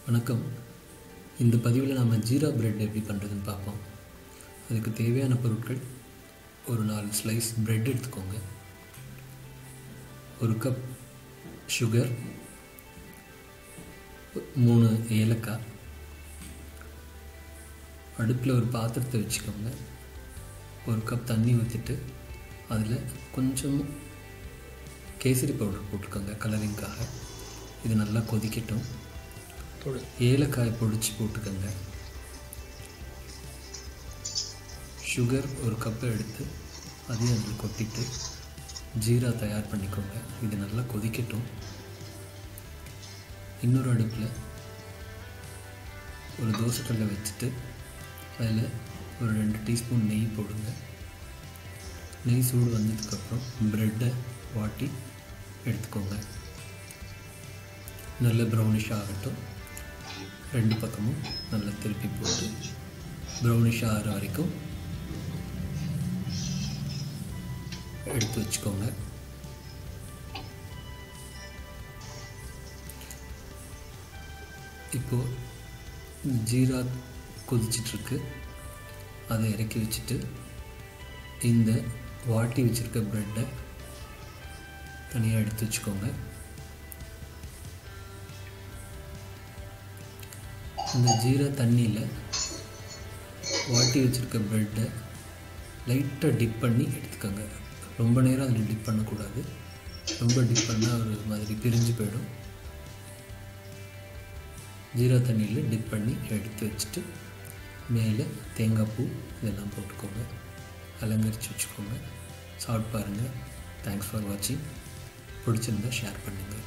வணக்கம். இந்த பதிவில் நம்ம ஜீரா பிரெட் எப்படி பண்ணுறதுன்னு பார்ப்போம். அதுக்கு தேவையான பொருட்கள்: ஒரு 4 ஸ்லைஸ் பிரெட் எடுத்துக்கோங்க, ஒரு கப் சுகர், 3 ஏலக்காய். அடுப்பில் ஒரு பாத்திரத்தை வச்சுக்கோங்க. ஒரு கப் தண்ணி ஊற்றிட்டு அதில் கொஞ்சம் கேசரி பவுடர் போட்டுக்கோங்க கலரிங்காக. இது நல்லா கொதிக்கட்டும். ஏலக்காய் பொடிச்சு போட்டுக்கோங்க. சுகர் ஒரு கப்பை எடுத்து அதையும் அதில் கொட்டிட்டு ஜீரா தயார் பண்ணிக்கோங்க. இது நல்லா கொதிக்கட்டும். இன்னொரு அடுப்பில் ஒரு தோசைக்கல்லை வச்சுட்டு அதில் ஒரு 2 டீஸ்பூன் நெய் போடுங்க. நெய் சூடு வந்ததுக்கப்புறம் ப்ரெட்டை வாட்டி எடுத்துக்கோங்க. நல்ல ப்ரௌனிஷ் ஆகட்டும். 2 பக்கமும் நல்லா திருப்பி போட்டு ப்ரௌனிஷ் ஆகிற வரைக்கும் எடுத்து வச்சுக்கோங்க. இப்போது ஜீரா கொதிச்சிட்ருக்கு. அதை இறக்கி வச்சுட்டு இந்த வாட்டி வச்சுருக்க ப்ரெட்டை தனியாக எடுத்து வச்சுக்கோங்க. இந்த ஜீரா தண்ணியில் வாட்டி வச்சுருக்க ப்ரெட்டை லைட்டாக டிப் பண்ணி எடுத்துக்கோங்க. ரொம்ப நேரம் அதில் டிப் பண்ணக்கூடாது. ரொம்ப டிப் பண்ணால் ஒரு மாதிரி பிரிஞ்சு போயிடும். ஜீரா தண்ணியில் டிப் பண்ணி எடுத்து வச்சுட்டு மேலே தேங்காய் பூ இதெல்லாம் போட்டுக்கோங்க. அலங்கரித்து வச்சுக்கோங்க. சாப்பிட்டு பாருங்கள். தேங்க்ஸ் ஃபார் வாட்சிங். பிடிச்சிருந்தால் ஷேர் பண்ணுங்கள்.